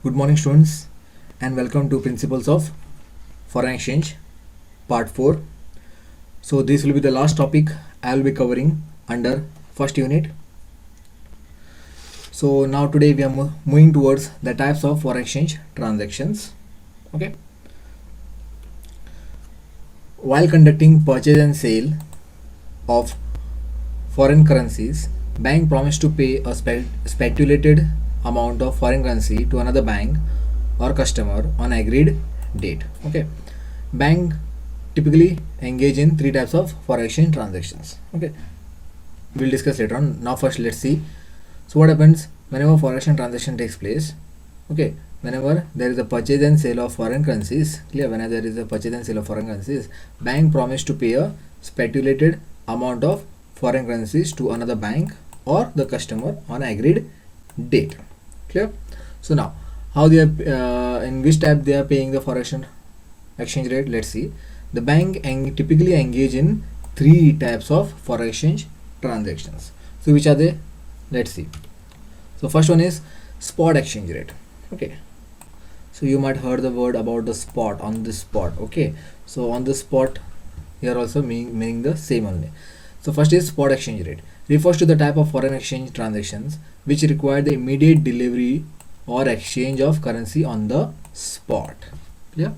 Good morning, students, and welcome to Principles of Foreign Exchange, Part 4. So, this will be the last topic I will be covering under first unit. So, now today we are moving towards the types of foreign exchange transactions. Okay. While conducting purchase and sale of foreign currencies, bank promised to pay a speculated amount of foreign currency to another bank or customer on agreed date. Okay, bank typically engage in three types of foreign exchange transactions. Okay, we'll discuss later on. Now first let's see. So what happens whenever foreign exchange transaction takes place? Okay, whenever there is a purchase and sale of foreign currencies, clear, whenever there is a purchase and sale of foreign currencies, bank promise to pay a speculated amount of foreign currencies to another bank or the customer on agreed date. Clear? So now how they are in which type they are paying the foreign exchange rate? Let's see. The bank typically engage in three types of foreign exchange transactions. So which are they? Let's see. So first one is spot exchange rate. Okay, so you might heard the word about the spot, on the spot. Okay, so on the spot here also meaning the same only. So first is spot exchange rate, refers to the type of foreign exchange transactions which require the immediate delivery or exchange of currency on the spot. Yeah.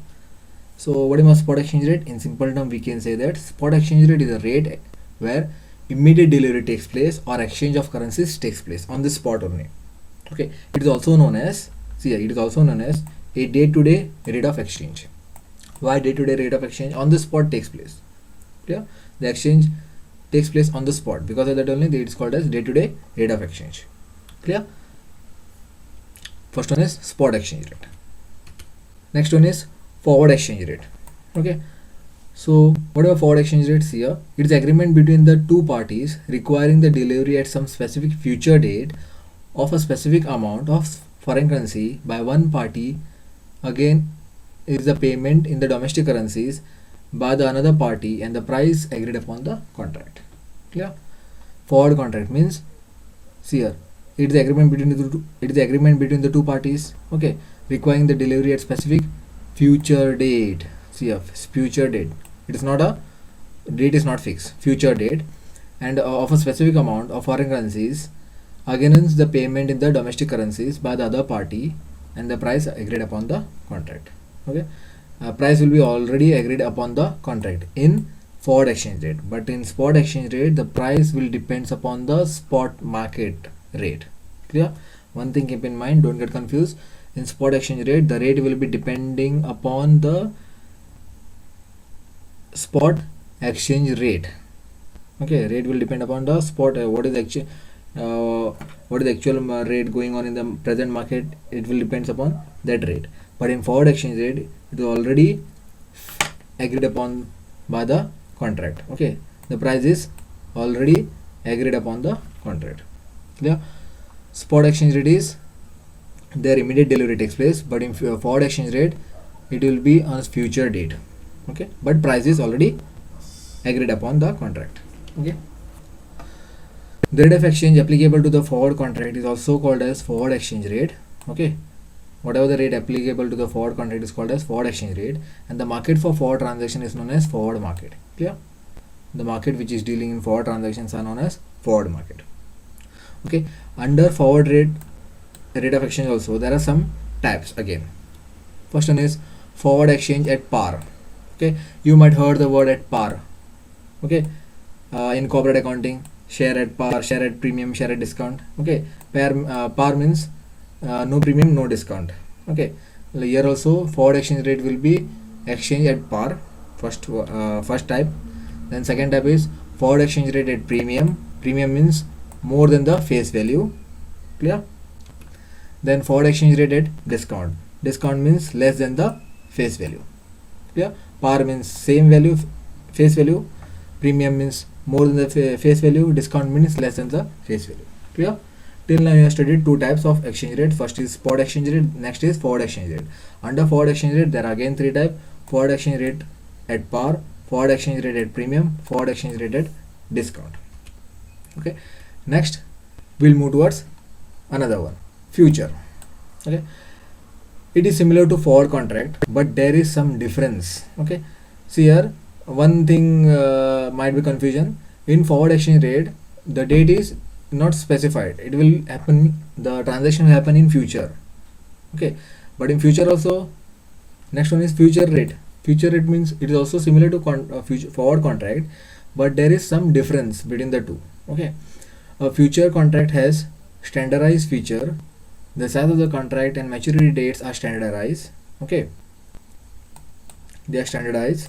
So what is my spot exchange rate? In simple term we can say that spot exchange rate is a rate where immediate delivery takes place or exchange of currencies takes place on the spot only. Okay, it is also known as, it is also known as a day-to-day rate of exchange. Why day-to-day rate of exchange? On the spot takes place. Yeah, the exchange takes place on the spot. Because of that only it is called as day-to-day rate of exchange. Clear? First one is spot exchange rate. Next one is forward exchange rate. Okay, so whatever forward exchange rates here, it is agreement between the two parties requiring the delivery at some specific future date of a specific amount of foreign currency by one party. Again, is the payment in the domestic currencies by the another party and the price agreed upon the contract. Clear? Forward contract means, see here, it is the agreement between the two parties. Okay, requiring the delivery at specific future date. See here, future date. It is not a date, is not fixed. Future date, and of a specific amount of foreign currencies against the payment in the domestic currencies by the other party and the price agreed upon the contract. Okay, price will be already agreed upon the contract in forward exchange rate, but in spot exchange rate the price will depends upon the spot market rate. Clear? One thing keep in mind, don't get confused. In spot exchange rate the rate will be depending upon the spot exchange rate. Okay, rate will depend upon the spot, what is the actual rate going on in the present market. It will depends upon that rate, but in forward exchange rate it is already agreed upon by the contract. Okay, the price is already agreed upon the contract. The spot exchange rate is their immediate delivery takes place, but in forward exchange rate it will be on future date. Okay, but price is already agreed upon the contract. Okay, the rate of exchange applicable to the forward contract is also called as forward exchange rate. Okay, whatever the rate applicable to the forward contract is called as forward exchange rate, and the market for forward transaction is known as forward market. Clear? The market which is dealing in forward transactions are known as forward market. Okay, under forward rate of exchange also there are some types again. First one is forward exchange at par. Okay, you might heard the word at par. Okay, in corporate accounting, share at par, share at premium, share at discount. Okay, par means no premium, no discount. Okay, here also forward exchange rate will be exchange at par. First type. Then second type is forward exchange rate at premium. Premium means more than the face value. Clear? Then forward exchange rate at discount. Discount means less than the face value. Clear? Par means same value, face value. Premium means more than the face value. Discount means less than the face value. Clear? Till now you have studied two types of exchange rate. First is spot exchange rate, next is forward exchange rate. Under forward exchange rate there are again three types: forward exchange rate at par, forward exchange rate at premium, forward exchange rate at discount. Okay, next we'll move towards another one, future. Okay, It is similar to forward contract, but there is some difference. Okay, so here one thing might be confusion. In forward exchange rate, the date is not specified. It will happen. The transaction will happen in future. Okay, but in future also, next one is future rate. Future rate means it is also similar to future forward contract, but there is some difference between the two. Okay, a future contract has standardized feature. The size of the contract and maturity dates are standardized. Okay, they are standardized.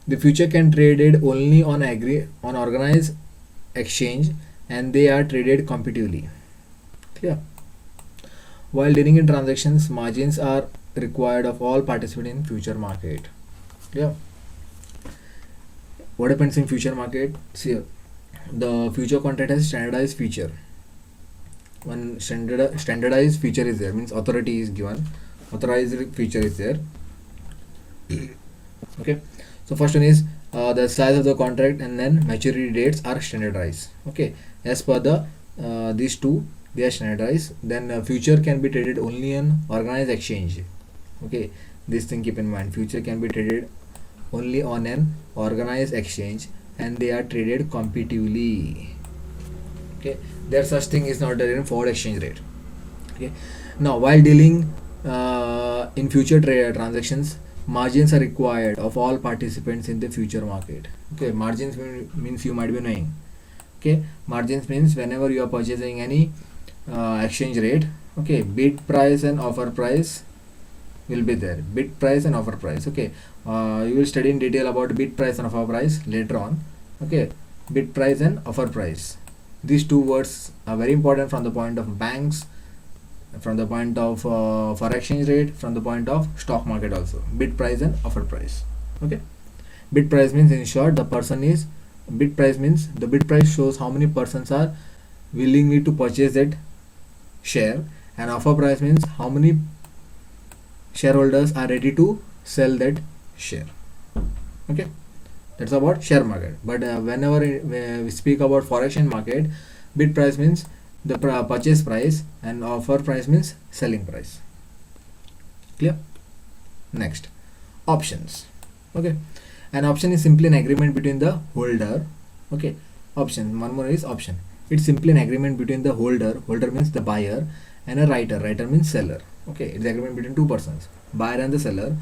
The future can traded only on organized exchange, and they are traded competitively. Clear? While dealing in transactions, margins are required of all participants in future market. Yeah. What happens in future market? See, the future contract has standardized feature. One standardized feature is there, means authority is given. Authorized feature is there. Okay. So first one is the size of the contract, and then maturity dates are standardized. Okay. As per the these two, they are standardized. Then future can be traded only on organized exchange. Okay, this thing keep in mind. Future can be traded only on an organized exchange, and they are traded competitively. Okay, there such thing is not there in forward exchange rate. Okay, now while dealing in future transactions, margins are required of all participants in the future market. Okay, margins means you might be knowing. Okay, margins means whenever you are purchasing any exchange rate, okay, bid price and offer price will be there. Bid price and offer price. Okay, you will study in detail about bid price and offer price later on. Okay, bid price and offer price, these two words are very important from the point of banks, from the point of for exchange rate, from the point of stock market also. Bid price and offer price. Okay, bid price means, in short, the person is, bid price means the bid price shows how many persons are willingly to purchase that share, and offer price means how many shareholders are ready to sell that share. Okay, that's about share market. But whenever we speak about forex market, bid price means the purchase price, and offer price means selling price. Clear? Next, options. Okay, an option is simply an agreement between the holder. Okay, option, one more is option. It's simply an agreement between the holder means the buyer, and a writer means seller. Okay, it's agreement between two persons, buyer and the seller,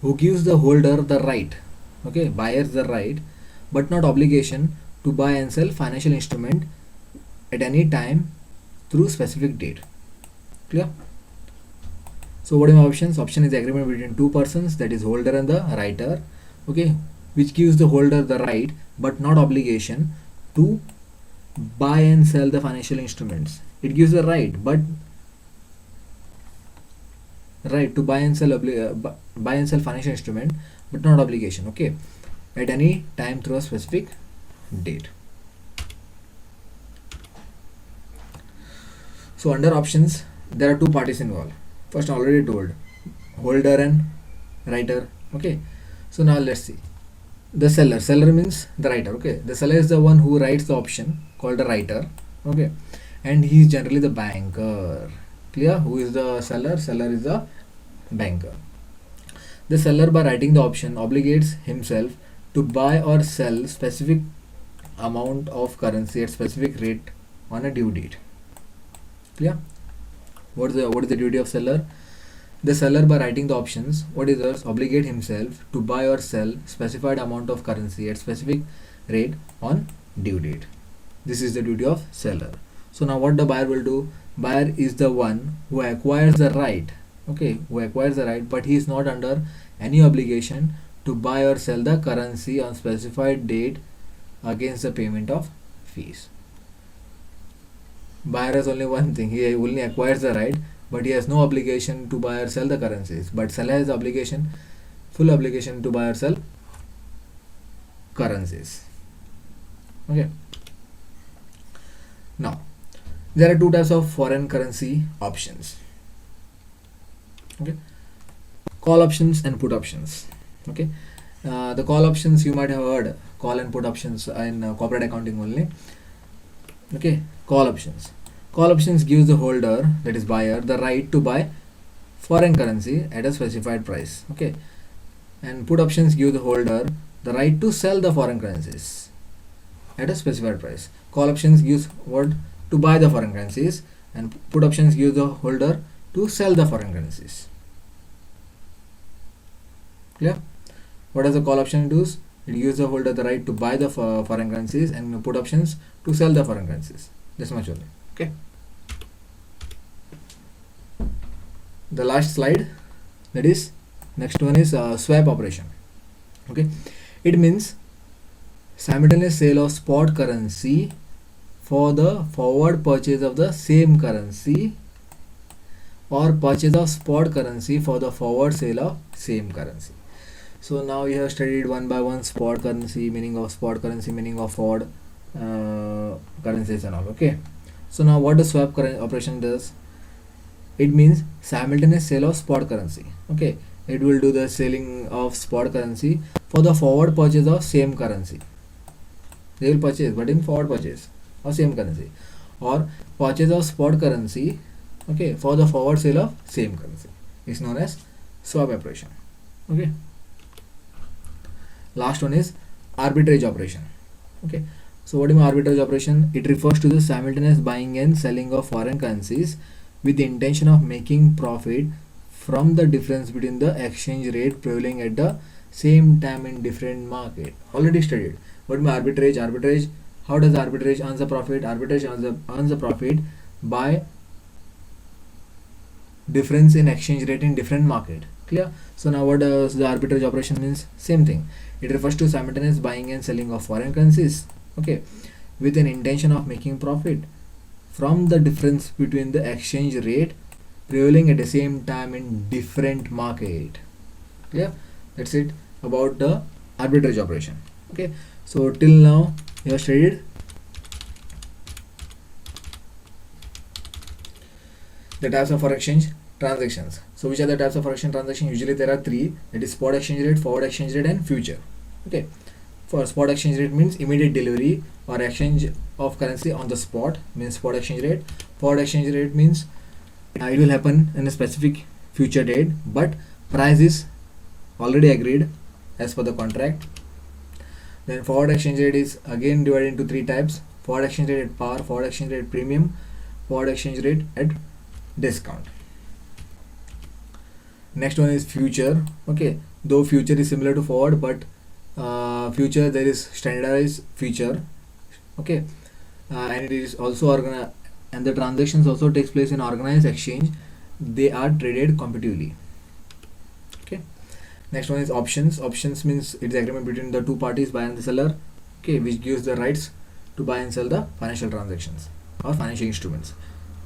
who gives the holder the right, okay, buyer the right but not obligation, to buy and sell financial instrument at any time through specific date. Clear? So what are my options? Option is agreement between two persons, that is holder and the writer, okay, which gives the holder the right but not obligation to buy and sell the financial instruments. It gives the right, but right to buy and sell financial instrument, but not obligation. Okay, at any time through a specific date. So under options, there are two parties involved. First, I already told, holder and writer. Okay, so now let's see the seller. Seller means the writer. Okay, the seller is the one who writes the option, called the writer. Okay, and he is generally the banker. Clear? Who is the seller? Seller is the banker. The seller, by writing the option, obligates himself to buy or sell specific amount of currency at specific rate on a due date. Clear? What is the duty of seller? The seller, by writing the options, what is this? Obligate himself to buy or sell specified amount of currency at specific rate on due date. This is the duty of seller. So now what the buyer will do? Buyer is the one who acquires the right. Okay, who acquires the right, but he is not under any obligation to buy or sell the currency on specified date against the payment of fees. Buyer has only one thing, he only acquires the right, but he has no obligation to buy or sell the currencies. But seller has obligation, full obligation to buy or sell currencies. Okay. Now, there are two types of foreign currency options. Okay, call options and put options. Okay, the call options, you might have heard call and put options in corporate accounting only. Okay, call options. Call options gives the holder, that is buyer, the right to buy foreign currency at a specified price. Okay, and put options give the holder the right to sell the foreign currencies at a specified price. Call options gives what, to buy the foreign currencies, and put options give the holder to sell the foreign currencies. Clear? What does the call option do? It gives the holder the right to buy the foreign currencies, and put options to sell the foreign currencies. This much only. Okay. The last slide, that is next one is swap operation. Okay, it means simultaneous sale of spot currency for the forward purchase of the same currency, or purchase of spot currency for the forward sale of same currency. So now we have studied one by one spot currency, meaning of spot currency, meaning of forward currencies and all. Okay, so now what the swap operation does? It means simultaneous sale of spot currency. Okay, it will do the selling of spot currency for the forward purchase of same currency. They will purchase, but in forward purchase of same currency, or purchase of spot currency, okay, for the forward sale of same currency, is known as swap operation. Okay, last one is arbitrage operation. Okay, so what is arbitrage operation? It refers to the simultaneous buying and selling of foreign currencies with the intention of making profit from the difference between the exchange rate prevailing at the same time in different market. Already studied. What is arbitrage? Arbitrage, how does arbitrage earns the profit? Arbitrage earns the profit by difference in exchange rate in different market. Clear? So now what does the arbitrage operation means? Same thing. It refers to simultaneous buying and selling of foreign currencies, okay, with an intention of making profit from the difference between the exchange rate prevailing at the same time in different market. Clear? That's it about the arbitrage operation. Okay, so till now you have studied the types of foreign exchange transactions. So which are the types of foreign exchange transactions? Usually there are three, that is spot exchange rate, forward exchange rate, and future. Okay, for spot exchange rate means immediate delivery or exchange of currency on the spot, means spot exchange rate. Forward exchange rate means it will happen in a specific future date, but price is already agreed as per the contract. Then forward exchange rate is again divided into three types: forward exchange rate at par, forward exchange rate premium, forward exchange rate at discount. Next one is future. Okay, though future is similar to forward, but future there is standardized feature. Okay, and it is also organized, and the transactions also takes place in organized exchange. They are traded competitively. Okay, next one is options. Options means it's agreement between the two parties, buyer and the seller, okay, which gives the rights to buy and sell the financial transactions or financial instruments.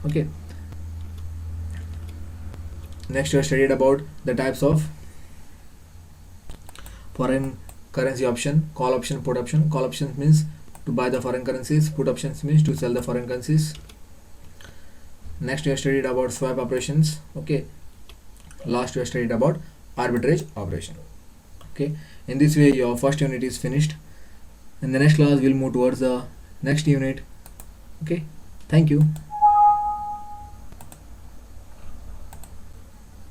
Okay, next we have studied about the types of foreign currency option: call option, put option. Call options means to buy the foreign currencies, put options means to sell the foreign currencies. Next we have studied about swap operations. Okay, last we have studied about arbitrage operation. Okay, in this way your first unit is finished. In the next class we'll move towards the next unit. Okay, thank you.